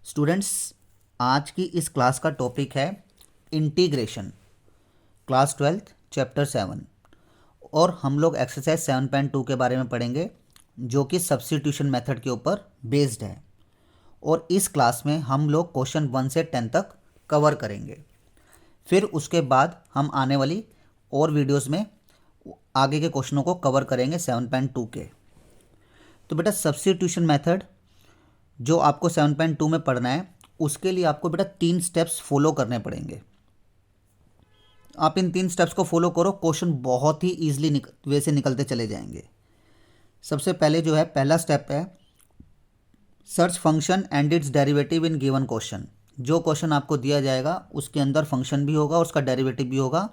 Students, आज की इस क्लास का टॉपिक है इंटीग्रेशन, क्लास 12 चैप्टर 7। और हम लोग एक्सरसाइज 7.2 के बारे में पढ़ेंगे जो कि सब्स्टिट्यूशन मेथड के ऊपर बेस्ड है। और इस क्लास में हम लोग क्वेश्चन 1 से 10 तक कवर करेंगे। फिर उसके बाद हम आने वाली और वीडियोस में आगे के क्वेश्चनों को कवर करेंगे 7.2 के। तो बेटा सब्स्टिट्यूशन मेथड जो आपको 7.2 में पढ़ना है, उसके लिए आपको बेटा 3 स्टेप्स फॉलो करने पड़ेंगे। आप इन 3 स्टेप्स को फॉलो करो, क्वेश्चन बहुत ही ईजिली वे से निकलते चले जाएंगे। सबसे पहले जो है, पहला स्टेप है search function and it's derivative in given question. जो क्वेश्चन आपको दिया जाएगा उसके अंदर फंक्शन भी होगा, उसका डेरिवेटिव भी होगा,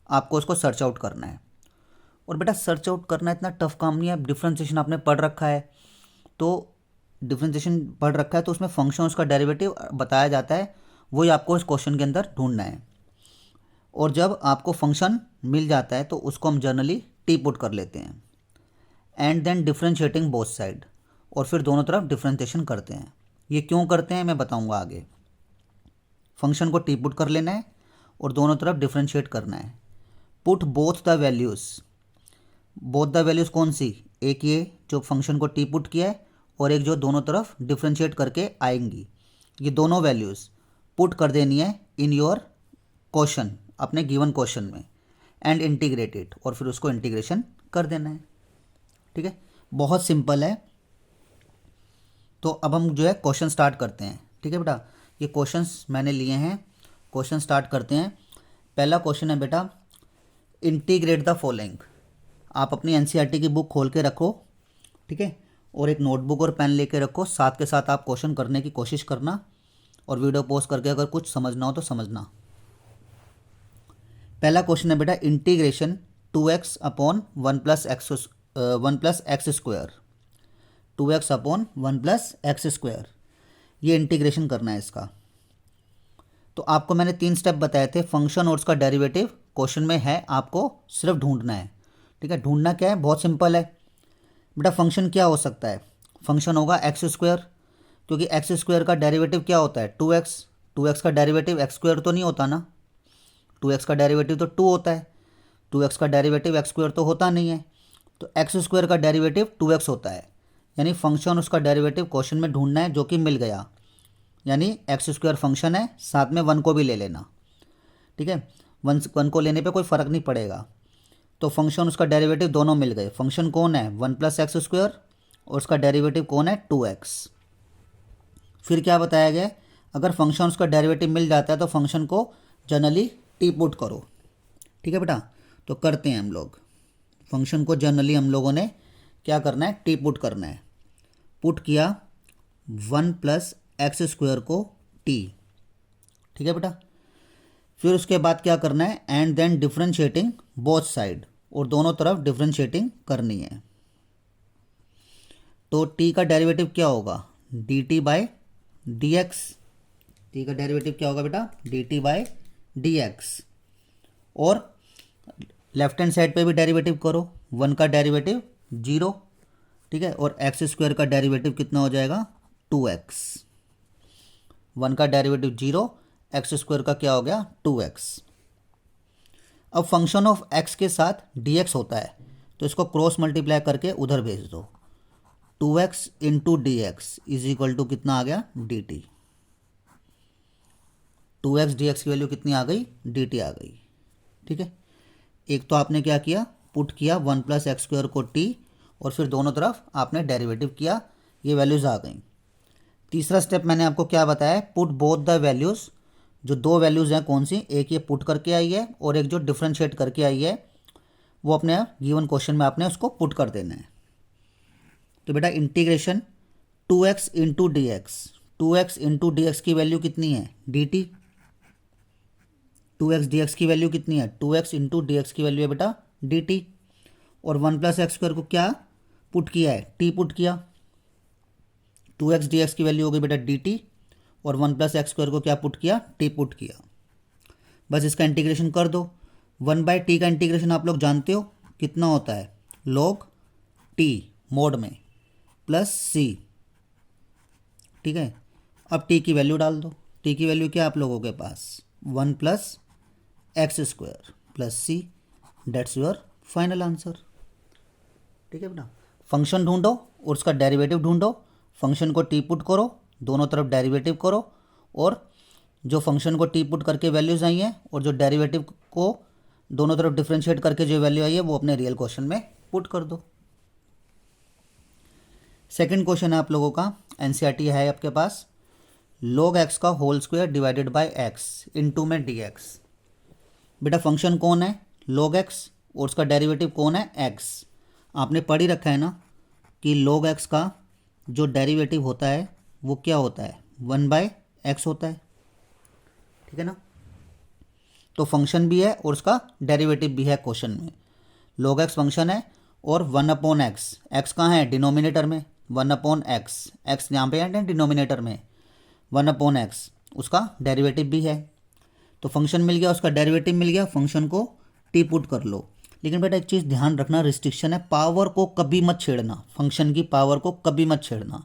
आपको उसको सर्च आउट करना है। और बेटा सर्च आउट करना इतना टफ काम नहीं है। डिफरेंशिएशन आपने पढ़ रखा है, तो डिफरेंशिएशन पढ़ रखा है तो उसमें फंक्शन उसका डेरिवेटिव बताया जाता है, वही आपको इस क्वेश्चन के अंदर ढूंढना है। और जब आपको फंक्शन मिल जाता है तो उसको हम जनरली टी पुट कर लेते हैं and then differentiating both side, और फिर दोनों तरफ डिफरेंशिएशन करते हैं। ये क्यों करते हैं मैं बताऊंगा आगे। फंक्शन को टी पुट कर लेना है और दोनों तरफ डिफरेंशिएट करना है। Put both the values, both the values कौन सी, एक ये जो फंक्शन को टी पुट किया है और एक जो दोनों तरफ डिफरेंशिएट करके आएंगी। ये दोनों वैल्यूज़ पुट कर देनी है इन योर क्वेश्चन, अपने गिवन क्वेश्चन में, एंड इंटीग्रेट इट, और फिर उसको इंटीग्रेशन कर देना है। ठीक है, बहुत सिंपल है। तो अब हम जो है क्वेश्चन स्टार्ट करते हैं। ठीक है बेटा, ये क्वेश्चंस मैंने लिए हैं, क्वेश्चन स्टार्ट करते हैं। पहला क्वेश्चन है बेटा, इंटीग्रेट द फॉलोइंग। आप अपनी एनसीईआरटी की बुक खोल के रखो, ठीक है, और एक नोटबुक और पेन लेके रखो। साथ के साथ आप क्वेश्चन करने की कोशिश करना, और वीडियो पॉज करके अगर कुछ समझना हो तो समझना। पहला क्वेश्चन है बेटा, integration 2x upon 1 plus x square, 2x upon 1 plus x square, ये इंटीग्रेशन करना है इसका। तो आपको मैंने 3 स्टेप बताए थे। फंक्शन और उसका डेरिवेटिव क्वेश्चन में है, आपको सिर्फ ढूंढना है। ठीक है, ढूंढना क्या है, बहुत सिंपल है बेटा। फंक्शन क्या हो सकता है, फंक्शन होगा एक्स स्क्वायर, क्योंकि एक्स स्क्वायर का डेरिवेटिव क्या होता है 2x। 2x का डेरिवेटिव एक्स स्क्वायर तो नहीं होता ना, 2x का डेरिवेटिव तो 2 होता है, 2x का डेरिवेटिव एक्स स्क्वायर तो होता नहीं है। तो एक्स स्क्वायर का डेरिवेटिव 2x होता है, यानी फंक्शन उसका डेरिवेटिव क्वेश्चन में ढूंढना है, जो कि मिल गया। यानी एक्स स्क्वायर फंक्शन है, साथ में 1 को भी ले लेना। ठीक है, 1 को लेने पे कोई फ़र्क नहीं पड़ेगा। तो फंक्शन उसका डेरिवेटिव दोनों मिल गए। फंक्शन कौन है 1 प्लस एक्स स्क्वायर, और उसका डेरिवेटिव कौन है 2x। फिर क्या बताया गया, अगर फंक्शन उसका डेरिवेटिव मिल जाता है तो फंक्शन को जनरली टी पुट करो। ठीक है बेटा, तो करते हैं हम लोग। फंक्शन को जनरली हम लोगों ने क्या करना है, टी पुट करना है। पुट किया 1 प्लस एक्स स्क्वायर को टी। ठीक है बेटा, फिर उसके बाद क्या करना है, and then differentiating both side, और दोनों तरफ डिफरेंशिएटिंग करनी है। तो टी का डेरिवेटिव क्या होगा, D t by d x. T का डेरिवेटिव क्या होगा बेटा, D t by d x. और लेफ्ट हैंड साइड पे भी डेरिवेटिव करो, 1 का डेरिवेटिव 0। ठीक है, और एक्स स्क्वायर का डेरिवेटिव कितना हो जाएगा 2x। 1 का डेरिवेटिव 0, एक्स स्क्वायर का क्या हो गया 2x। अब फंक्शन ऑफ x के साथ dx होता है, तो इसको क्रॉस मल्टीप्लाई करके उधर भेज दो। 2x into d x is equal to कितना आ गया dt। 2x dx की वैल्यू कितनी आ गई, dt आ गई। ठीक है, एक तो आपने क्या किया, पुट किया 1 प्लस एक्स स्क्वायर को t, और फिर दोनों तरफ आपने डेरिवेटिव किया, ये वैल्यूज़ आ गई। तीसरा स्टेप मैंने आपको क्या बताया, पुट बोथ द वैल्यूज़। जो 2 वैल्यूज़ हैं कौन सी, एक ये पुट करके आई है और एक जो डिफरेंशिएट करके आई है, वो अपने गिवन क्वेश्चन में आपने उसको पुट कर देना है। तो बेटा integration 2x into d x, 2x into d x की वैल्यू कितनी है dt। 2x dx की वैल्यू कितनी है, 2x इंटू डी एक्स की वैल्यू है बेटा dt। और 1 प्लस एक्स स्क्वायर को क्या पुट किया है, t पुट किया। 2x dx की वैल्यू हो गई बेटा dt, और 1 प्लस एक्स स्क्वायर को क्या पुट किया, t पुट किया। बस इसका इंटीग्रेशन कर दो। 1/t का इंटीग्रेशन आप लोग जानते हो कितना होता है, log t मोड में प्लस c। ठीक है, अब टी की वैल्यू डाल दो। टी की वैल्यू क्या है आप लोगों के पास, 1 plus x square plus C, that's your final answer. ठीक है बेटा, फंक्शन ढूंढो और उसका डेरिवेटिव ढूंढो, फंक्शन को टी पुट करो, दोनों तरफ डेरिवेटिव करो, और जो फंक्शन को टी पुट करके वैल्यूज आई हैं और जो डेरिवेटिव को दोनों तरफ डिफ्रेंशिएट करके जो वैल्यू आई है वो अपने रियल क्वेश्चन में पुट कर दो। सेकंड क्वेश्चन है आप लोगों का, एनसीईआरटी है आपके पास, log x का whole square divided by x into में dx। बेटा फंक्शन कौन है, log x, और उसका डेरिवेटिव कौन है, x। आपने पढ़ ही रखा है ना कि log x का जो डेरिवेटिव होता है वो क्या होता है, 1/x होता है। ठीक है ना, तो फंक्शन भी है और उसका डेरिवेटिव भी है क्वेश्चन में। log x फंक्शन है और 1/x, x कहाँ है, डिनोमिनेटर में, 1/x, x यहाँ पे है डिनोमिनेटर में, 1/x उसका डेरिवेटिव भी है। तो फंक्शन मिल गया, उसका डेरिवेटिव मिल गया, फंक्शन को टी पुट कर लो। लेकिन बेटा एक चीज़ ध्यान रखना, रिस्ट्रिक्शन है, पावर को कभी मत छेड़ना, फंक्शन की पावर को कभी मत छेड़ना।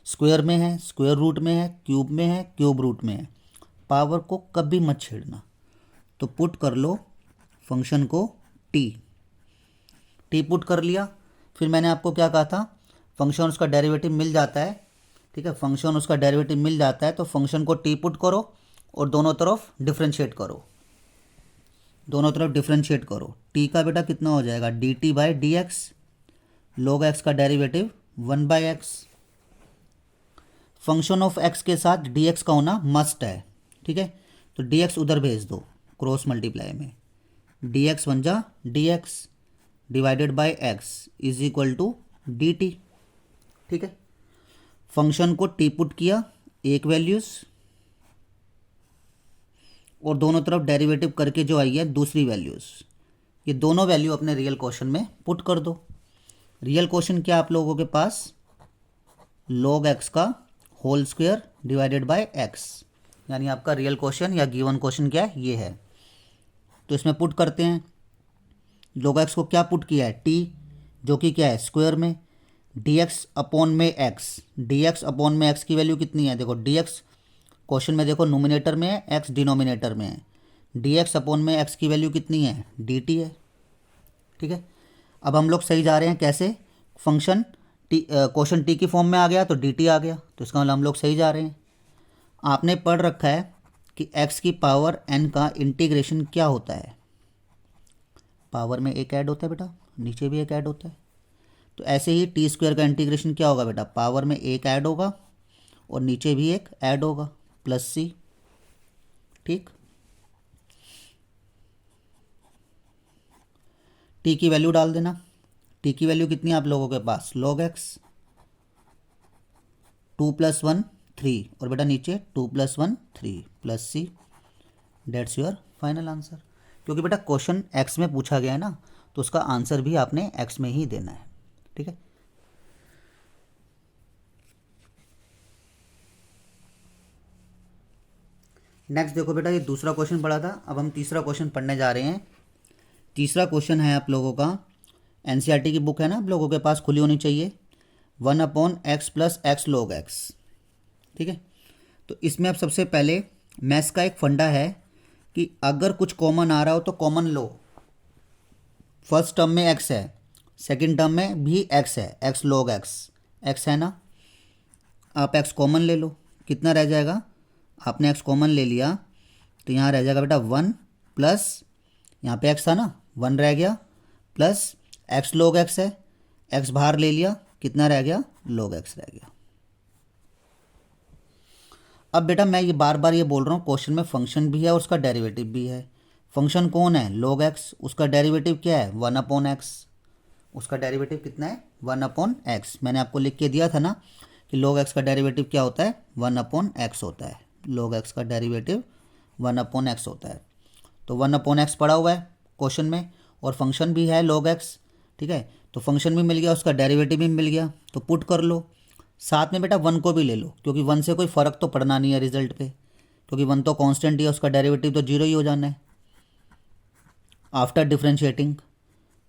स्क्वायर में है, स्क्वायर रूट में है, क्यूब में है, क्यूब रूट में है, पावर को कभी मत छेड़ना। तो पुट कर लो फंक्शन को टी पुट कर लिया। फिर मैंने आपको क्या कहा था, फंक्शन उसका डेरिवेटिव मिल जाता है। ठीक है, फंक्शन उसका डेरिवेटिव मिल जाता है तो फंक्शन को टी पुट करो और दोनों तरफ डिफ्रेंशिएट करो, दोनों तरफ डिफ्रेंशिएट करो। टी का बेटा कितना हो जाएगा, d t by d x, log x का derivative 1/x। Function of x के साथ डी एक्स का होना मस्ट है। ठीक है, तो डी एक्स उधर भेज दो क्रॉस मल्टीप्लाई में, डी एक्स बन जा d x divided by x is equal to d t. ठीक है, फंक्शन को टी पुट किया, एक वैल्यूज़, और दोनों तरफ डेरिवेटिव करके जो आई है दूसरी वैल्यूज़, ये दोनों वैल्यू अपने रियल क्वेश्चन में पुट कर दो। रियल क्वेश्चन क्या आप लोगों के पास, log x का whole square divided by x, यानी आपका रियल क्वेश्चन या गिवन क्वेश्चन क्या है, ये है। तो इसमें पुट करते हैं, log x को क्या पुट किया है, t, जो कि क्या है स्क्वायर में, dx अपॉन में x, dx अपॉन में x की वैल्यू कितनी है, देखो dx क्वेश्चन में देखो नोमिनेटर में है, x डिनोमिनेटर में है, dx अपॉन में x की वैल्यू कितनी है, dt है। ठीक है, अब हम लोग सही जा रहे हैं, कैसे, फंक्शन टी, क्वेश्चन टी की फॉर्म में आ गया तो dt आ गया, तो इसका मतलब हम लोग सही जा रहे हैं। आपने पढ़ रखा है कि x की पावर n का इंटीग्रेशन क्या होता है, पावर में एक ऐड होता है बेटा, नीचे भी एक ऐड होता है। तो ऐसे ही टी स्क्वायर का इंटीग्रेशन क्या होगा बेटा, पावर में एक ऐड होगा और नीचे भी एक ऐड होगा, प्लस सी। ठीक, टी की वैल्यू डाल देना, टी की वैल्यू कितनी है आप लोगों के पास, log x, 2 + 1 3, और बेटा नीचे 2 + 1 3 plus C, that's your final answer. क्योंकि बेटा क्वेश्चन x में पूछा गया है ना, तो उसका आंसर भी आपने x में ही देना है। ठीक है, नेक्स्ट देखो बेटा, ये दूसरा क्वेश्चन पढ़ा था, अब हम तीसरा क्वेश्चन पढ़ने जा रहे हैं। तीसरा क्वेश्चन है आप लोगों का, एनसीईआरटी की बुक है ना आप लोगों के पास खुली होनी चाहिए, 1/x + x log x। ठीक है, तो इसमें अब सबसे पहले मैथ्स का एक फंडा है कि अगर कुछ कॉमन आ रहा हो तो कॉमन लो। फर्स्ट टर्म में x है, सेकंड टर्म में भी x है, x log x, x है ना, आप x कॉमन ले लो, कितना रह जाएगा, आपने x कॉमन ले लिया तो यहाँ रह जाएगा बेटा 1 प्लस, यहाँ पे x था ना, 1 रह गया, प्लस x log x है, x बाहर ले लिया, कितना रह गया, log x रह गया। अब बेटा मैं ये बार बार ये बोल रहा हूँ, क्वेश्चन में फंक्शन भी है और उसका डेरिवेटिव भी है। फंक्शन कौन है, log x, उसका डेरिवेटिव क्या है, 1/x, उसका डेरिवेटिव कितना है, 1/x। मैंने आपको लिख के दिया था ना कि log x का डेरिवेटिव क्या होता है, 1/x होता है, log x का डेरिवेटिव 1/x होता है। तो 1/x पड़ा हुआ है क्वेश्चन में, और फंक्शन भी है log x। ठीक है, तो फंक्शन भी मिल गया, उसका डेरिवेटिव भी मिल गया, तो पुट कर लो। साथ में बेटा 1 को भी ले लो, क्योंकि 1 से कोई फ़र्क तो पड़ना नहीं है रिजल्ट पे, क्योंकि 1 तो कांस्टेंट ही है, उसका डेरिवेटिव तो 0 ही हो जाना है। आफ्टर डिफ्रेंशिएटिंग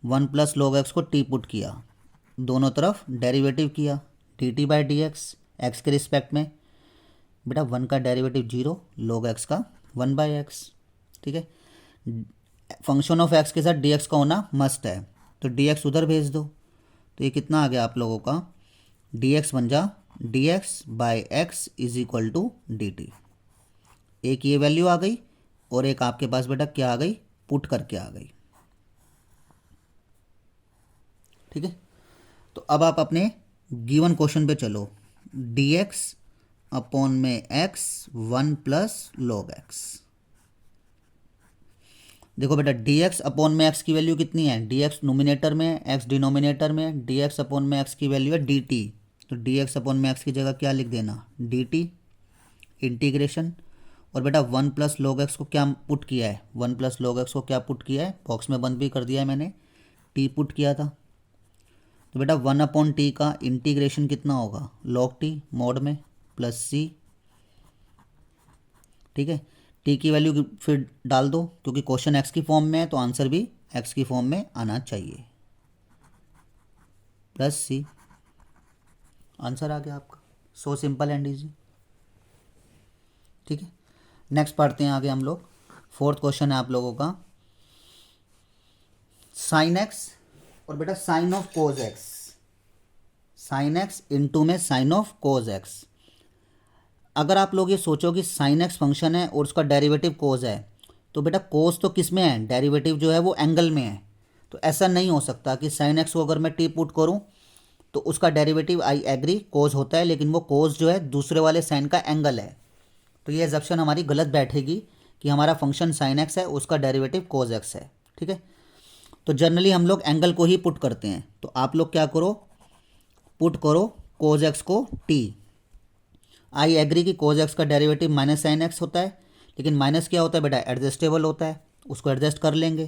1 + log x को टी पुट किया, दोनों तरफ डेरिवेटिव किया, dt/dx x के रिस्पेक्ट में, बेटा 1 का डेरिवेटिव 0, log x का 1/x। ठीक है, फंक्शन ऑफ x के साथ dx का होना मस्ट है, तो dx उधर भेज दो। तो ये कितना आ गया आप लोगों का, dx बन जा dx/x is equal to dt। एक ये वैल्यू आ गई और एक आपके पास बेटा क्या आ गई, पुट करके आ गई। ठीक है, तो अब आप अपने गिवन क्वेश्चन पे चलो। dx अपॉन में x 1 प्लस log x। देखो बेटा dx अपॉन में x की वैल्यू कितनी है, dx नोमिनेटर में x डिनोमिनेटर में, dx अपॉन में x की वैल्यू है dt, तो dx अपॉन में x की जगह क्या लिख देना, dt इंटीग्रेशन। और बेटा 1 प्लस log x को क्या पुट किया है, 1 प्लस log x को क्या पुट किया है, बॉक्स में बंद भी कर दिया है मैंने, t पुट किया था। तो बेटा 1 अपॉन टी का इंटीग्रेशन कितना होगा, log t मोड में प्लस c। ठीक है, टी की वैल्यू फिर डाल दो, क्योंकि क्वेश्चन एक्स की फॉर्म में है तो आंसर भी एक्स की फॉर्म में आना चाहिए, प्लस सी। आंसर आ गया आपका, सो सिंपल एंड इजी। ठीक है, नेक्स्ट पढ़ते हैं आगे हम लोग। फोर्थ क्वेश्चन है आप लोगों का, साइन एक्स और बेटा sine of cos x, sine x into में साइन ऑफ कोज एक्स। अगर आप लोग ये सोचो कि साइन एक्स फंक्शन है और उसका डेरिवेटिव कोज है, तो बेटा कोज तो किस में है, डेरिवेटिव जो है वो एंगल में है। तो ऐसा नहीं हो सकता कि साइन एक्स को अगर मैं टी पुट करूं तो उसका डेरिवेटिव आई एग्री कोज होता है, लेकिन वो कोज जो है दूसरे वाले साइन का एंगल है। तो ये एजप्शन हमारी गलत बैठेगी कि हमारा फंक्शन साइन एक्स है, उसका डेरिवेटिव कोज एक्स है। ठीक है, तो जनरली हम लोग एंगल को ही पुट करते हैं। तो आप लोग क्या करो, पुट करो कोज एक्स को टी। आई एग्री कि कोज एक्स का डेरिवेटिव माइनस साइन एक्स होता है, लेकिन माइनस क्या होता है बेटा, एडजस्टेबल होता है, उसको एडजस्ट कर लेंगे।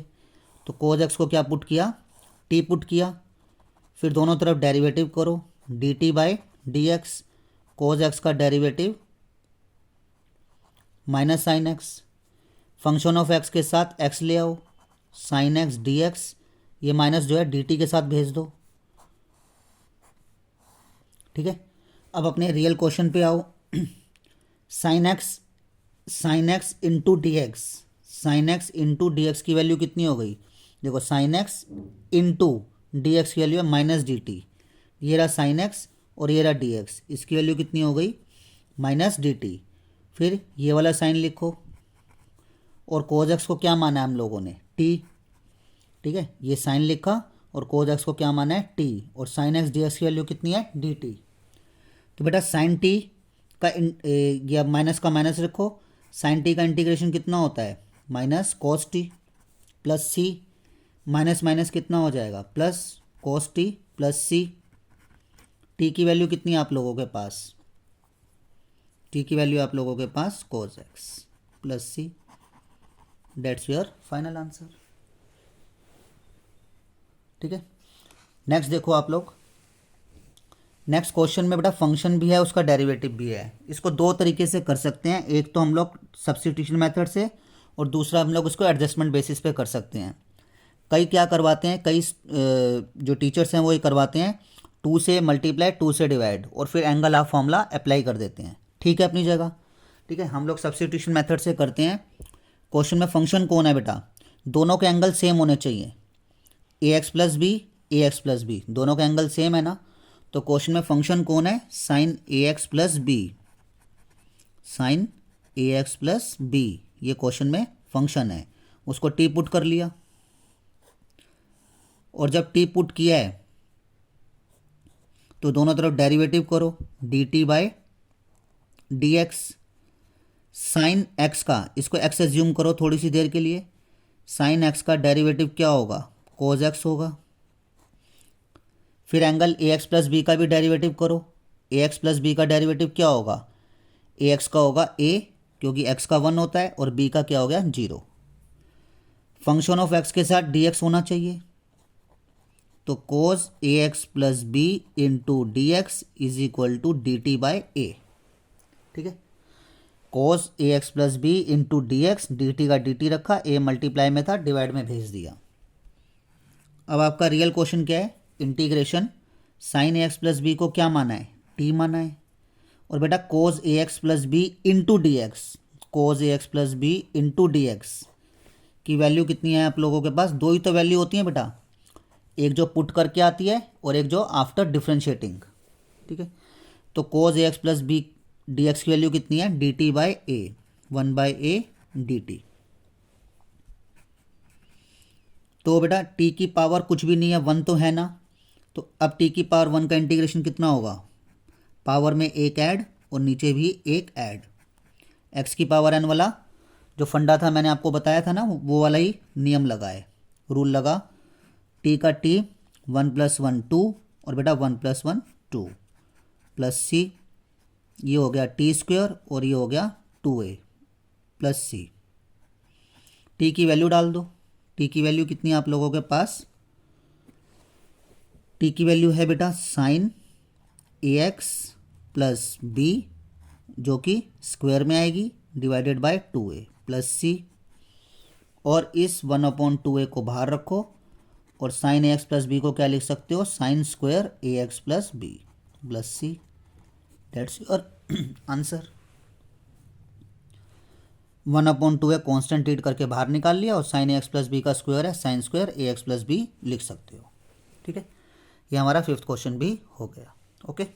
तो कोज एक्स को क्या पुट किया, टी पुट किया। फिर दोनों तरफ डेरिवेटिव करो, d t by d x, cos x का derivative minus sine x, function of x के साथ एक्स ले आओ, साइन एक्स डी एक्स, ये माइनस जो है डी टी के साथ भेज दो। ठीक है, अब अपने रियल क्वेश्चन पे आओ। Sine x into d x, sine x into d x की वैल्यू कितनी हो गई, देखो sign x into d x की वैल्यू है माइनस डी टी, ये रहा साइन एक्स और ये रहा डी एक्स, इसकी वैल्यू कितनी हो गई, माइनस डी टी। फिर ये वाला साइन लिखो, और कोज एक्स को क्या माना है हम लोगों ने, टी। ठीक है, ये साइन लिखा और कोज एक्स को क्या माना है, टी, और साइन एक्स डी एक्स की वैल्यू कितनी है, डी टी। तो बेटा साइन टी का या माइनस का माइनस रखो, साइन टी का इंटीग्रेशन कितना होता है, माइनस कॉस टी प्लस सी, माइनस माइनस कितना हो जाएगा, प्लस कॉस टी प्लस सी। टी की वैल्यू कितनी है आप लोगों के पास, टी की वैल्यू आप लोगों के पास cos x plus C. That's your final answer. ठीक है, नेक्स्ट देखो आप लोग, नेक्स्ट क्वेश्चन में बेटा फंक्शन भी है, उसका डेरिवेटिव भी है। इसको दो तरीके से कर सकते हैं, एक तो हम लोग सब्स्टिट्यूशन मेथड से, और दूसरा हम लोग उसको एडजस्टमेंट बेसिस पे कर सकते हैं। कई क्या करवाते हैं, कई जो टीचर्स हैं वो ये करवाते हैं 2 से मल्टीप्लाई 2 से डिवाइड, और फिर एंगल ऑफ फॉर्मूला अप्लाई कर देते हैं। ठीक है, अपनी जगह। ठीक है, हम लोग सब्स्टिट्यूशन मेथड से करते हैं। क्वेश्चन में फंक्शन कौन है बेटा, दोनों के एंगल सेम होने चाहिए, ए एक्स प्लस बी, दोनों के एंगल सेम है ना। तो क्वेश्चन में फंक्शन कौन है, sign a x plus B, sign a x plus B, ये क्वेश्चन में फंक्शन है। उसको टी पुट कर लिया, और जब टी पुट किया है तो दोनों तरफ डेरिवेटिव करो, d t by d x, sine x का, इसको एक्स एज्यूम करो थोड़ी सी देर के लिए, साइन एक्स का डेरिवेटिव क्या होगा, कोज एक्स होगा। फिर angle a x plus b का भी डेरिवेटिव करो, ए एक्स प्लस बी का डेरिवेटिव क्या होगा, ए एक्स का होगा ए, क्योंकि एक्स का 1 होता है, और बी का क्या हो गया 0। फंक्शन ऑफ एक्स के साथ डी एक्स होना चाहिए, तो cos a x plus b into d x is equal to d t by a. ठीक है, cos a x plus b into d x, d t का डी टी रखा, a multiply में था, divide में भेज दिया। अब आपका रियल क्वेश्चन क्या है, integration sine a x plus b को क्या माना है, टी माना है, और बेटा cos a x plus b into d x, cos a x plus b into d x की वैल्यू कितनी है आप लोगों के पास? दो ही तो वैल्यू होती है बेटा, एक जो पुट करके आती है और एक जो आफ्टर डिफ्रेंशिएटिंग। ठीक है, तो cos a x plus b d x की वैल्यू कितनी है? D t by a, 1/a d t. तो बेटा टी की पावर कुछ भी नहीं है, 1 तो है ना, तो अब टी की पावर 1 का इंटीग्रेशन कितना होगा? पावर में एक ऐड और नीचे भी एक ऐड, एक्स की पावर एन वाला जो फंडा था मैंने आपको बताया था ना, वो वाला ही नियम लगा है, रूल लगा। टी का टी 1 + 1 2 और बेटा 1 + 1 2 प्लस सी, ये हो गया टी स्क्वेयर और ये हो गया 2a प्लस सी। टी की वैल्यू डाल दो, टी की वैल्यू कितनी है आप लोगों के पास? टी की वैल्यू है बेटा sign a x plus B जो कि स्क्वायर में आएगी डिवाइडेड बाय 2a प्लस सी, और इस 1/2a को बाहर रखो और sine a x plus b को क्या लिख सकते हो? Sine square a x plus b plus C. That's your answer. 1/2a constant read करके बाहर निकाल लिया और sine a x plus b का स्क्वायर है, sine square a x plus b लिख सकते हो। ठीक है, ये हमारा 5th क्वेश्चन भी हो गया। ओके,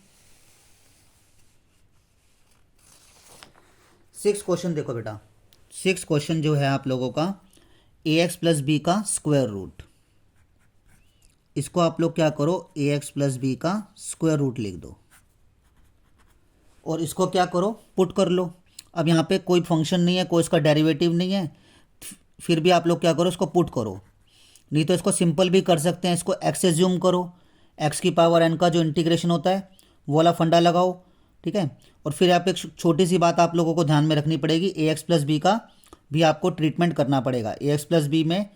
6th क्वेश्चन देखो बेटा, 6th क्वेश्चन जो है आप लोगों का ए एक्स प्लस बी का स्क्वायर रूट, इसको आप लोग क्या करो? ए एक्स प्लस बी का स्क्वायर रूट लिख दो और इसको क्या करो? पुट कर लो। अब यहाँ पे कोई फंक्शन नहीं है, कोई इसका डेरिवेटिव नहीं है, फिर भी आप लोग क्या करो? इसको पुट करो। नहीं तो इसको सिंपल भी कर सकते हैं, इसको एक्स एज्यूम करो, एक्स की पावर एन का जो इंटीग्रेशन होता है वो वाला फंडा लगाओ। ठीक है, और फिर यहाँ पे एक छोटी सी बात आप लोगों को ध्यान में रखनी पड़ेगी, ए एक्स प्लस बी का भी आपको ट्रीटमेंट करना पड़ेगा। ए एक्स प्लस बी में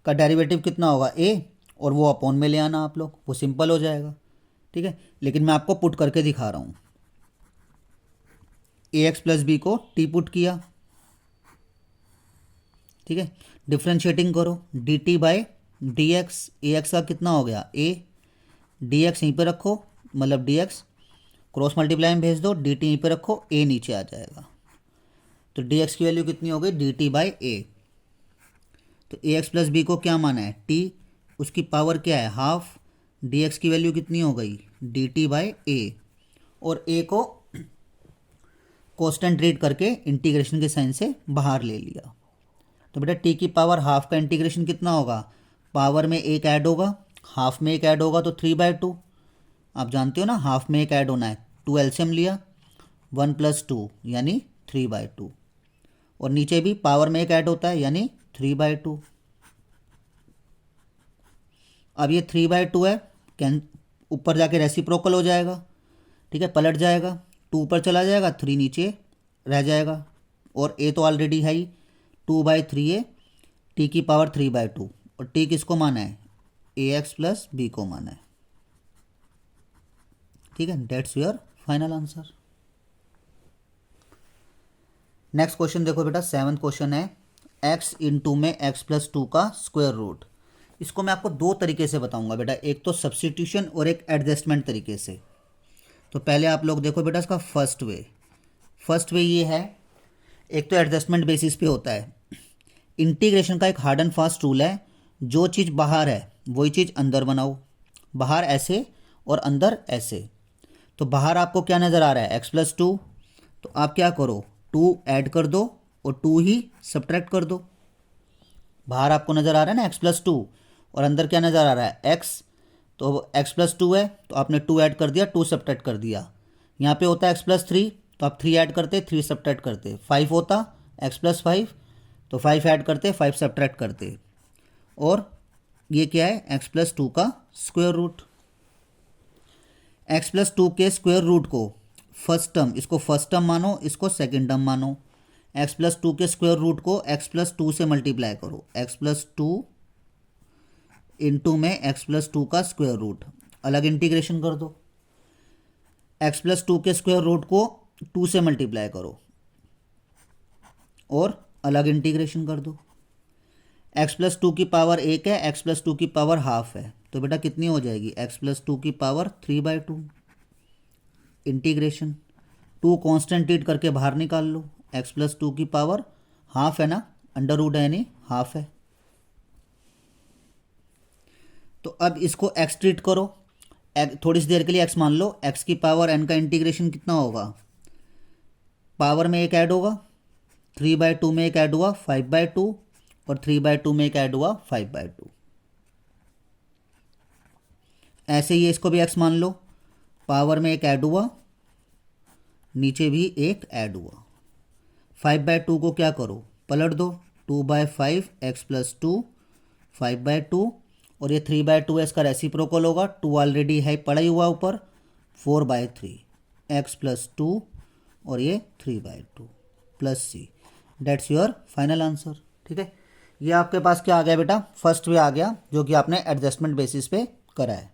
का डेरिवेटिव कितना होगा? ए, और वो अपॉन में ले आना आप लोग, वो सिंपल हो जाएगा। ठीक है, लेकिन मैं आपको पुट करके दिखा रहा हूँ। ए एक्स प्लस बी को टी पुट किया, ठीक है, डिफ्रेंशिएटिंग करो, d t by d x, A x का कितना हो गया? ए, डी एक्स यहीं पे रखो, मतलब डी एक्स क्रॉस मल्टीप्लाई में भेज दो, डी टी यहीं पे रखो, ए नीचे आ जाएगा। तो डी एक्स की वैल्यू कितनी हो गई? डी टी बाई ए। तो ए एक्स प्लस बी को क्या माना है? टी, उसकी पावर क्या है? हाफ, डी एक्स की वैल्यू कितनी हो गई? डी टी बाई ए, और ए को कांस्टेंट रीड करके इंटीग्रेशन के साइन से बाहर ले लिया। तो बेटा टी की पावर हाफ का इंटीग्रेशन कितना होगा? पावर में एक ऐड होगा, हाफ में एक ऐड होगा तो 3/2। आप जानते हो ना, हाफ में एक ऐड होना है, 2 एलसीएम लिया, 1 + 2 यानी 3/2, और नीचे भी पावर में एक ऐड होता है यानी 3/2। अब ये 3/2 है, कैन ऊपर जाके रेसिप्रोकल हो जाएगा। ठीक है, पलट जाएगा, 2 ऊपर चला जाएगा, 3 नीचे रह जाएगा, और ए तो ऑलरेडी है ही, 2/3a, टी की पावर 3/2, और टी किसको माना है? ए एक्स प्लस बी को माना है। ठीक है, that's your final answer. Next question देखो बेटा, 7th क्वेश्चन है x इंटू में x + 2 का स्क्वायर रूट। इसको मैं आपको दो तरीके से बताऊंगा बेटा, एक तो सब्स्टिट्यूशन और एक एडजस्टमेंट तरीके से। तो पहले आप लोग देखो बेटा इसका फर्स्ट वे ये है, एक तो एडजस्टमेंट बेसिस पे होता है। इंटीग्रेशन का एक हार्ड एंड फास्ट रूल है, जो चीज़ बाहर है वही चीज़ अंदर बनाओ, बाहर ऐसे और अंदर ऐसे। तो बाहर आपको क्या नज़र आ रहा है? x + 2, तो आप क्या करो? 2 ऐड कर दो और 2 ही सब्ट्रैक्ट कर दो। बाहर आपको नज़र आ रहा है ना x + 2, और अंदर क्या नज़र आ रहा है? x, तो x + 2 है तो आपने 2 ऐड कर दिया, 2 सब्ट्रैक्ट कर दिया। यहाँ पे होता है x + 3, तो आप 3 ऐड करते, 3 सब्ट्रैक्ट करते। 5 होता x + 5, तो 5 ऐड करते, 5 सब्ट्रैक्ट करते। और ये क्या है? x + 2 का स्क्वायर रूट। x + 2 के स्क्वायर रूट को फर्स्ट टर्म, इसको फर्स्ट टर्म मानो, इसको सेकंड टर्म मानो। x + 2 के स्क्वायर रूट को x + 2 से मल्टीप्लाई करो, x + 2 इंटू में x + 2 का स्क्वायर रूट, अलग इंटीग्रेशन कर दो। x + 2 के स्क्वायर रूट को 2 से मल्टीप्लाई करो और अलग इंटीग्रेशन कर दो। x + 2 की पावर 1 है, x + 2 की पावर हाफ है, तो बेटा कितनी हो जाएगी? x + 2 की power 3/2 integration, two constant treat करके बाहर निकाल लो, एक्स प्लस टू की पावर हाफ है ना, अंडर रूट है यानी हाफ है। तो अब इसको एक्स ट्रीट करो, थोड़ी सी देर के लिए एक्स मान लो, एक्स की पावर एन का इंटीग्रेशन कितना होगा, पावर में एक ऐड होगा, 3/2 में एक ऐड हुआ 5/2, और 3/2 में एक ऐड हुआ 5/2। ऐसे ही इसको भी एक्स मान लो, पावर में एक ऐड हुआ, नीचे भी एक ऐड हुआ। 5/2 को क्या करो, पलट दो, 2/5 एक्स प्लस टू 5/2, और ये 3/2 इसका रेसिप्रोकल होगा, 2 ऑलरेडी है पड़ा ही हुआ ऊपर, 4/3 एक्स प्लस टू, और ये 3/2 plus C, that's your final answer. ठीक है, ये आपके पास क्या आ गया बेटा, फर्स्ट वे आ गया, जो कि आपने एडजस्टमेंट बेसिस पे करा है।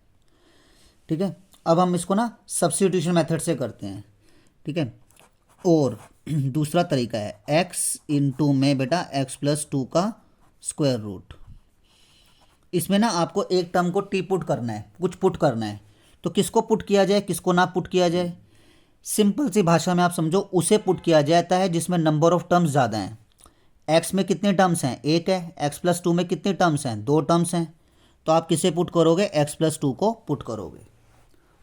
ठीक है, अब हम इसको ना सब्स्टिट्यूशन मेथड से करते हैं। ठीक है, और दूसरा तरीका है x इंटू में बेटा x प्लस टू का स्क्वायर रूट। इसमें ना आपको एक टर्म को टी पुट करना है, कुछ पुट करना है, तो किसको पुट किया जाए, किसको ना पुट किया जाए। सिंपल सी भाषा में आप समझो, उसे पुट किया जाता है जिसमें नंबर ऑफ टर्म्स ज़्यादा हैं। x में कितने टर्म्स हैं, एक है, x प्लस टू में कितने टर्म्स हैं, दो टर्म्स हैं, तो आप किसे पुट करोगे, x प्लस टू को पुट करोगे।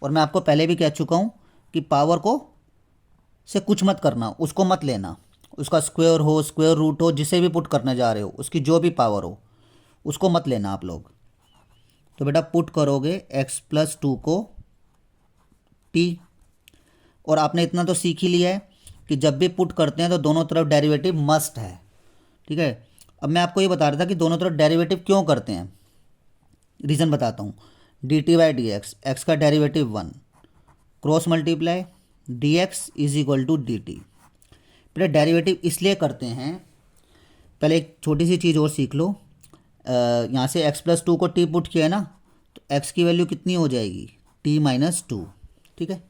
और मैं आपको पहले भी कह चुका हूँ कि पावर को से कुछ मत करना, उसको मत लेना, उसका स्क्वायर हो, स्क्वायर रूट हो, जिसे भी पुट करने जा रहे हो, उसकी जो भी पावर हो उसको मत लेना आप लोग। तो बेटा पुट करोगे x प्लस टू को t, और आपने इतना तो सीख ही लिया है कि जब भी पुट करते हैं तो दोनों तरफ डेरिवेटिव मस्ट है। ठीक है, अब मैं आपको ये बता रहा था कि दोनों तरफ डेरिवेटिव क्यों करते हैं, रीज़न बताता हूँ। dt/dx, x का derivative 1, cross multiply dx is equal to dt। बेटा डेरिवेटिव इसलिए करते हैं, पहले एक छोटी सी चीज़ और सीख लो, यहाँ से x प्लस टू को t पुट किया है ना, तो x की वैल्यू कितनी हो जाएगी, t माइनस टू। ठीक है,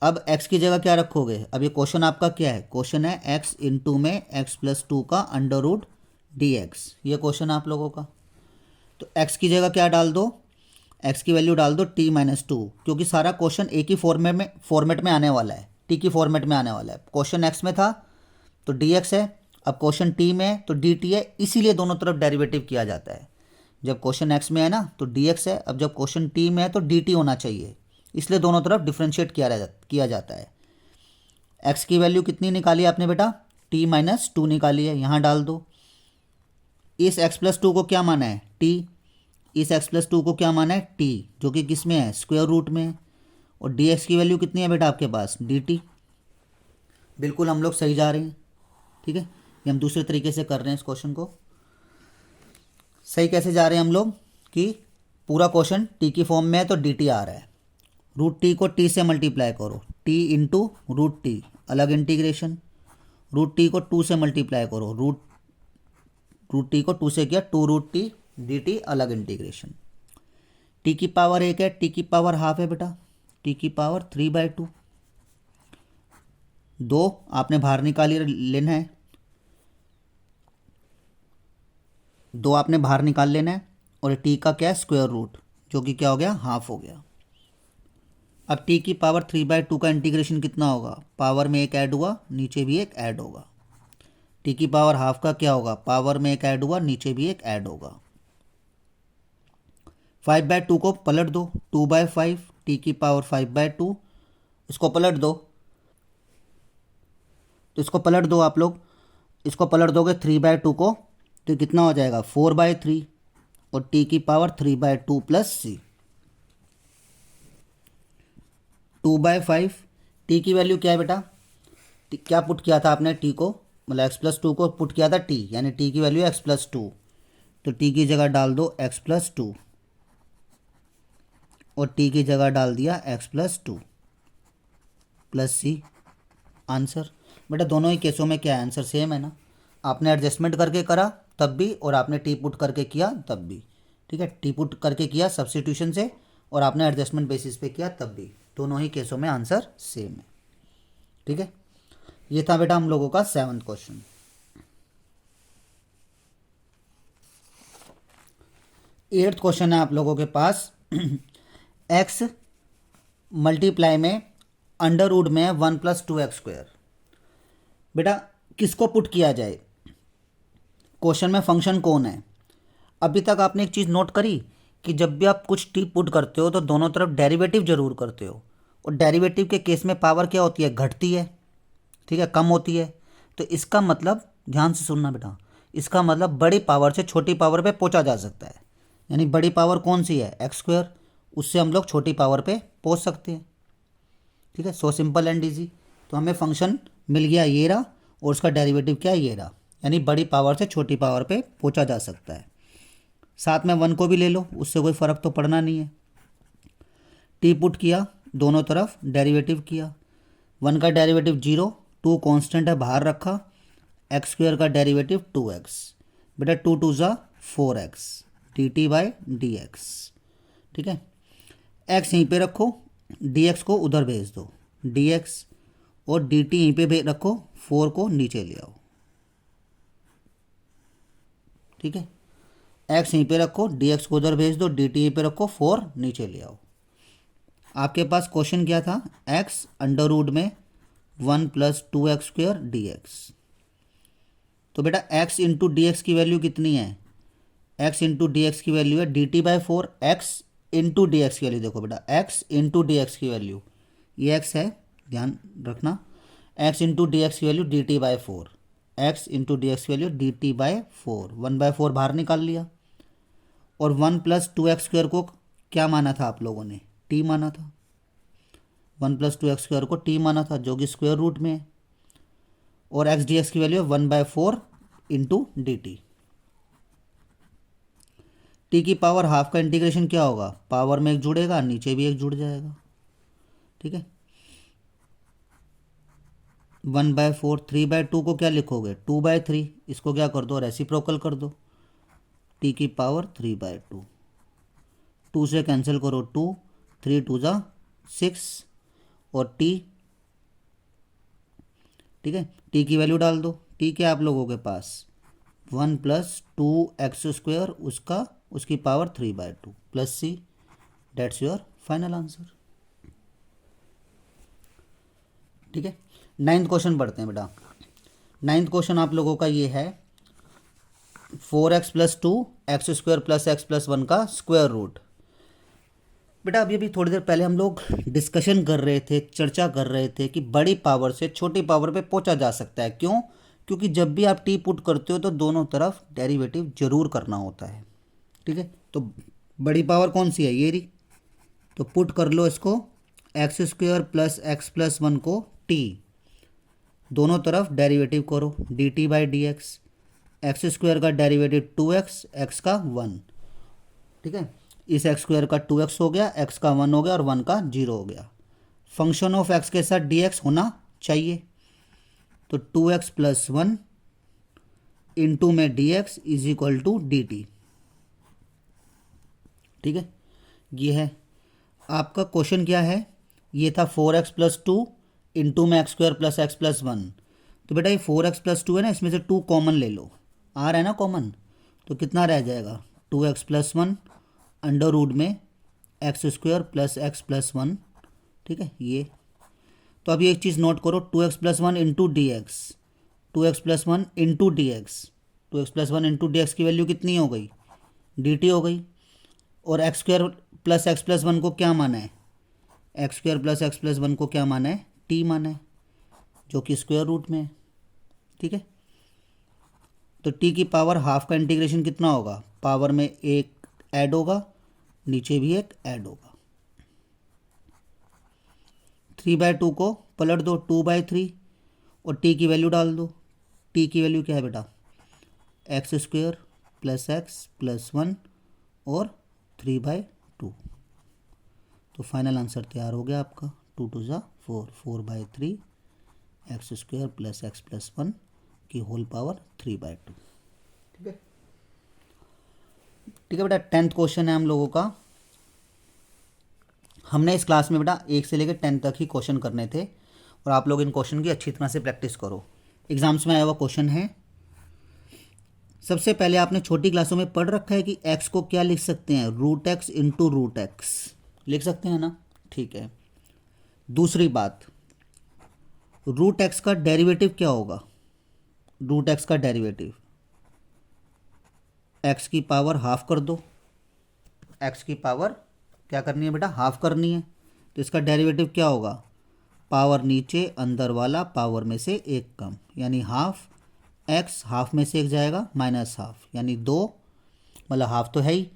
अब x की जगह क्या रखोगे, अब ये क्वेश्चन आपका क्या है, क्वेश्चन है x इंटू में x प्लस टू का अंडर रूट dx, ये क्वेश्चन आप लोगों का। तो x की जगह क्या डाल दो, x की वैल्यू डाल दो t माइनस टू, क्योंकि सारा क्वेश्चन एक ही फॉर्मेट में आने वाला है, t की फॉर्मेट में आने वाला है। क्वेश्चन x में था तो dx है, अब क्वेश्चन t में है तो dt है, इसीलिए दोनों तरफ डेरिवेटिव किया जाता है। जब क्वेश्चन x में है ना तो dx है, अब जब क्वेश्चन t में है तो dt होना चाहिए, इसलिए दोनों तरफ डिफ्रेंशिएट किया जाता है। x की वैल्यू कितनी निकाली आपने बेटा, t माइनस टू निकाली है, यहाँ डाल दो। इस x प्लस टू को क्या माना है, t, इस x प्लस टू को क्या माना है, t, जो कि किस में है, स्क्वायर रूट में है, और dx की वैल्यू कितनी है बेटा आपके पास, dt। बिल्कुल हम लोग सही जा रहे हैं। ठीक है, ये हम दूसरे तरीके से कर रहे हैं इस क्वेश्चन को। सही कैसे जा रहे हैं हम लोग, कि पूरा क्वेश्चन t की फॉर्म में है तो dt आ रहा है, रूट टी को t से मल्टीप्लाई करो, t इंटू रूट टी अलग इंटीग्रेशन, रूट टी को 2 से मल्टीप्लाई करो, रूट टी को 2 से किया, 2 रूट टी डी टी अलग इंटीग्रेशन। टी की पावर एक है, टी की पावर हाफ है बेटा, टी की पावर 3/2, दो आपने बाहर निकाली लेना है, दो आपने बाहर निकाल लेना है, और टी का क्या है, स्क्वायर रूट, जो कि क्या हो गया, हाफ हो गया। अब टी की पावर 3/2 का इंटीग्रेशन कितना होगा, पावर में एक ऐड हुआ, नीचे भी एक ऐड होगा। टी की पावर हाफ का क्या होगा, पावर में एक ऐड हुआ, नीचे भी एक ऐड होगा। 5/2 को पलट दो, 2/5, टी की पावर 5/2, इसको पलट दो, तो इसको पलट दो आप लोग, इसको पलट दोगे 3/2 को, तो कितना हो जाएगा, 4/3, और टी की पावर 3/2 प्लस सी, 2/5। टी की वैल्यू क्या है बेटा, क्या पुट किया था आपने, टी को, मतलब एक्स प्लस टू को पुट किया था टी, यानी टी की वैल्यू एक्स प्लस टू, तो टी की जगह डाल दो एक्स प्लस टू, और टी की जगह डाल दिया एक्स प्लस टू प्लस सी, आंसर। बेटा दोनों ही केसों में क्या है, आंसर सेम है ना, आपने एडजस्टमेंट करके करा तब भी, और आपने टी पुट करके किया तब भी। ठीक है, टी पुट करके किया सब्स्टिट्यूशन से, और आपने एडजस्टमेंट बेसिस पे किया तब भी, दोनों ही केसों में आंसर सेम है। ठीक है, ये था बेटा हम लोगों का 7वां क्वेश्चन। 8वां क्वेश्चन है आप लोगों के पास, x मल्टीप्लाई में अंडर रूट में 1+2x²। बेटा किसको पुट किया जाए, क्वेश्चन में फंक्शन कौन है। अभी तक आपने एक चीज़ नोट करी कि जब भी आप कुछ टी पुट करते हो तो दोनों तरफ डेरिवेटिव जरूर करते हो, और डेरिवेटिव के केस में पावर क्या होती है, घटती है, ठीक है, कम होती है। तो इसका मतलब, ध्यान से सुनना बेटा, इसका मतलब बड़ी पावर से छोटी पावर पे पहुंचा जा सकता है। यानी बड़ी पावर कौन सी है, x², उससे हम लोग छोटी पावर पे पहुंच सकते हैं। ठीक है, सो सिंपल एंड ईजी। तो हमें फंक्शन मिल गया ये रहा, और उसका डेरिवेटिव क्या है, ये रहा। यानी बड़ी पावर से छोटी पावर पे पहुंचा जा सकता है। साथ में 1 को भी ले लो, उससे कोई फ़र्क तो पड़ना नहीं है। टी पुट किया, दोनों तरफ डेरिवेटिव किया। 1 का डेरिवेटिव 0, 2 कांस्टेंट है बाहर रखा, x² का डेरिवेटिव 2x। बेटा 2 2 ज़ा 4x dt/dx। ठीक है, x यहीं पे रखो, dx को उधर भेज दो, dx, और dt यहीं पे रखो, 4 को नीचे ले आओ। ठीक है, x यहीं पे रखो, dx को उधर भेज दो, dt यहीं पे रखो, 4 नीचे ले आओ। आपके पास क्वेश्चन क्या था, x अंडर रूट में 1+2x² dx। तो बेटा x इंटू डी एक्स की वैल्यू कितनी है, x इंटू डी एक्स की वैल्यू है dt/4। x into d x की वैल्यू देखो बेटा, x इंटू डी एक्स की वैल्यू ये x है, ध्यान रखना, x इंटू डी एक्स की value dt/4, x into d x की वैल्यू dt/4, 1/4 बाहर निकाल लिया। और 1+2x² को क्या माना था आप लोगों ने, t माना था। 1+2x² को t माना था, जो कि स्क्वायर रूट में है। और x डी एक्स की वैल्यू है 1/4 इंटू डी टी। टी की पावर हाफ का इंटीग्रेशन क्या होगा, पावर में एक जुड़ेगा, नीचे भी एक जुड़ जाएगा। ठीक है, 1/4, 3/2 को क्या लिखोगे, 2/3, इसको क्या कर दो, रेसिप्रोकल कर दो, टी की पावर 3/2। 2 से कैंसिल करो 2, 3 2 ज़ा 6, और टी, ठीक है, टी की वैल्यू डाल दो। टी क्या आप लोगों के पास, 1+2x², उसकी power 3/2 plus C, that's your final answer. ठीक है, 9th क्वेश्चन पढ़ते हैं बेटा। 9th क्वेश्चन आप लोगों का ये है, 4x+2 x² + x+1 का स्क्वायर रूट। बेटा अभी थोड़ी देर पहले हम लोग डिस्कशन कर रहे थे, चर्चा कर रहे थे कि बड़ी पावर से छोटी पावर पे पहुंचा जा सकता है। क्यों, क्योंकि जब भी आप टी पुट करते हो तो दोनों तरफ डेरिवेटिव जरूर करना होता है। ठीक है, तो बड़ी पावर कौन सी है, ये रही। तो पुट कर लो इसको, x² + x+1 को t, दोनों तरफ डेरिवेटिव करो, dt/dx। x² का डेरिवेटिव 2x, x का 1। ठीक है, इस x² का 2x हो गया, x का 1 हो गया, और 1 का 0 हो गया। फंक्शन ऑफ x के साथ dx होना चाहिए, तो 2x + 1 इंटू में dx is equal to dt। ठीक है, ये है आपका क्वेश्चन। क्या है, ये था 4x + 2 इंटू में x² + x+1। तो बेटा ये 4x + 2 है ना, इसमें से 2 कॉमन ले लो, आ रहा है ना कॉमन, तो कितना रह जाएगा, 2x + 1 अंडर रूट में x² + x+1। ठीक है, ये तो अभी एक चीज़ नोट करो, 2x + 1 into d x, 2x + 1 into d x, 2x + 1 into d x की वैल्यू कितनी हो गई, dt हो गई। और x² + x+1 को क्या माना है, x² + x+1 को क्या माना है, t माना है, जो कि स्क्वायर रूट में है। ठीक है, तो t की पावर हाफ का इंटीग्रेशन कितना होगा, पावर में एक ऐड होगा, नीचे भी एक ऐड होगा। 3/2 को पलट दो, 2/3, और t की वैल्यू डाल दो। t की वैल्यू क्या है बेटा, x² + x+1 और 3/2। तो फाइनल आंसर तैयार हो गया आपका, 2 2 ज़ा 4, 4/3 x² + x+1 की होल पावर 3/2। ठीक है, ठीक है बेटा, 10th क्वेश्चन है हम लोगों का। हमने इस क्लास में बेटा 1 से लेकर 10 तक ही क्वेश्चन करने थे, और आप लोग इन क्वेश्चन की अच्छी तरह से प्रैक्टिस करो। एग्जाम्स में आया हुआ क्वेश्चन है। सबसे पहले आपने छोटी क्लासों में पढ़ रखा है कि x को क्या लिख सकते हैं, √x इंटू √x लिख सकते हैं ना। ठीक है, दूसरी बात, रूट एक्स का डेरिवेटिव क्या होगा? रूट एक्स का डेरिवेटिव एक्स की पावर हाफ कर दो, एक्स की पावर क्या करनी है बेटा? हाफ करनी है। तो इसका डेरिवेटिव क्या होगा? पावर नीचे, अंदर वाला पावर में से एक कम, यानी हाफ। एक्स हाफ में से एक जाएगा, माइनस हाफ, यानी 2, मतलब हाफ तो है ही,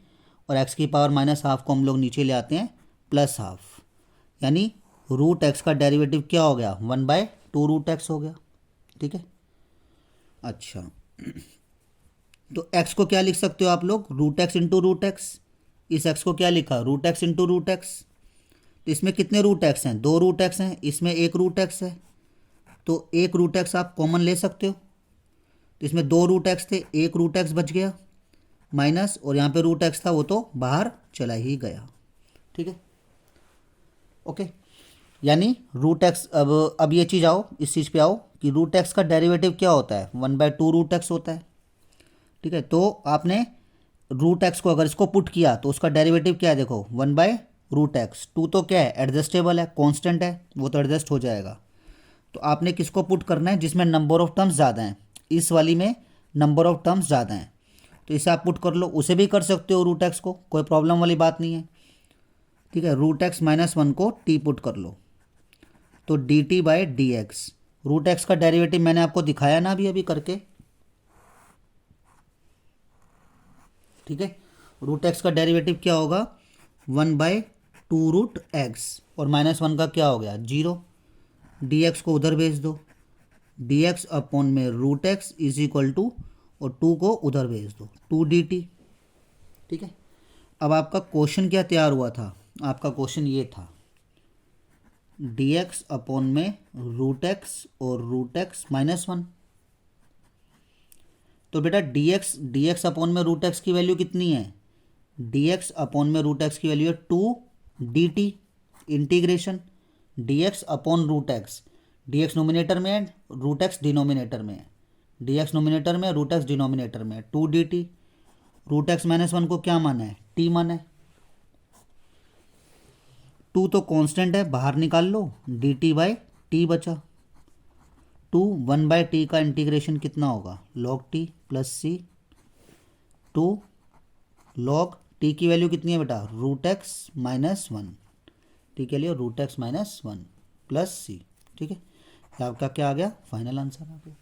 और एक्स की पावर माइनस हाफ को हम लोग नीचे ले आते हैं, प्लस हाफ, यानी रूट एक्स का डेरिवेटिव क्या हो गया? 1/2 रूट एक्स हो गया। ठीक है। अच्छा, तो एक्स को क्या लिख सकते हो आप लोग? Root x into root x. इस एक्स को क्या लिखा? Root x into root x. तो इसमें कितने रूट एक्स हैं? 2 रूट एक्स हैं, इसमें 1 रूट एक्स है, तो 1 रूट एक्स आप कॉमन ले सकते हो। तो इसमें 2 रूट एक्स थे, 1 रूट एक्स बच गया, माइनस, और यहाँ पे रूट एक्स था वो तो बाहर चला ही गया। ठीक है, ओके। यानी रूट एक्स, अब ये चीज़ आओ, इस चीज़ पे आओ कि रूट एक्स का डेरिवेटिव क्या होता है? 1/2 रूट एक्स होता है। ठीक है, तो आपने रूट एक्स को अगर इसको पुट किया तो उसका डेरिवेटिव क्या है? देखो 1/√x। 2 तो क्या है? एडजस्टेबल है, कांस्टेंट है, वो तो एडजस्ट हो जाएगा। तो आपने किसको पुट करना है? जिसमें नंबर ऑफ टर्म्स ज़्यादा हैं। इस वाली में नंबर ऑफ टर्म्स ज़्यादा हैं, तो इसे आप पुट कर लो। उसे भी कर सकते हो रूट एक्स को, कोई प्रॉब्लम वाली बात नहीं है। ठीक है, रूट एक्स माइनस 1 को टी पुट कर लो, तो dt/dx। रूट एक्स का डेरिवेटिव मैंने आपको दिखाया ना अभी अभी करके। ठीक है, रूट एक्स का डेरिवेटिव क्या होगा? 1/2 रूट एक्स, और माइनस 1 का क्या हो गया? 0। dx को उधर भेज दो, dx अपॉन में root x is equal to, और 2 को उधर भेज दो, 2 dt। ठीक है, अब आपका क्वेश्चन क्या तैयार हुआ था? आपका क्वेश्चन ये था, dx अपॉन में रूट एक्स और रूट एक्स माइनस 1। तो बेटा dx अपॉन में रूट एक्स की वैल्यू कितनी है? dx अपॉन में रूट एक्स की वैल्यू है 2 dt। Integration dx upon root x, dx numerator में है, रूट एक्स डिनोमिनेटर में है। dx नोमिनेटर में, रूट एक्स डिनोमिनेटर में है, 2 dt। रूट एक्स माइनस 1 को क्या माना है? t माना है। 2 तो कांस्टेंट है, बाहर निकाल लो, dt/t बचा। 1/t का इंटीग्रेशन कितना होगा? log t plus C. 2 log t की वैल्यू कितनी है बेटा? Root x minus 1। ठीक है, लिए root x minus 1 plus C. ठीक है, ये आपका क्या आ गया? फाइनल आंसर आ गया।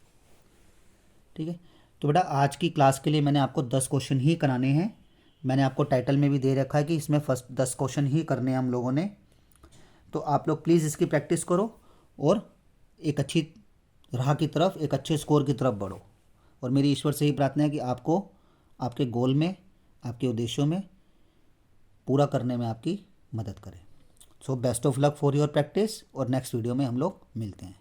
ठीक है, तो बेटा आज की क्लास के लिए मैंने आपको 10 क्वेश्चन ही कराने हैं। मैंने आपको टाइटल में भी दे रखा है कि इसमें फर्स्ट 10 क्वेश्चन ही करने हैं हम लोगों ने। तो आप लोग प्लीज़ इसकी प्रैक्टिस करो और एक अच्छी राह की तरफ, एक अच्छे स्कोर की तरफ बढ़ो। और मेरी ईश्वर से ही प्रार्थना है कि आपको आपके गोल में, आपके उद्देश्यों में पूरा करने में आपकी मदद करें। So best of luck for your practice, और नेक्स्ट वीडियो में हम लोग मिलते हैं।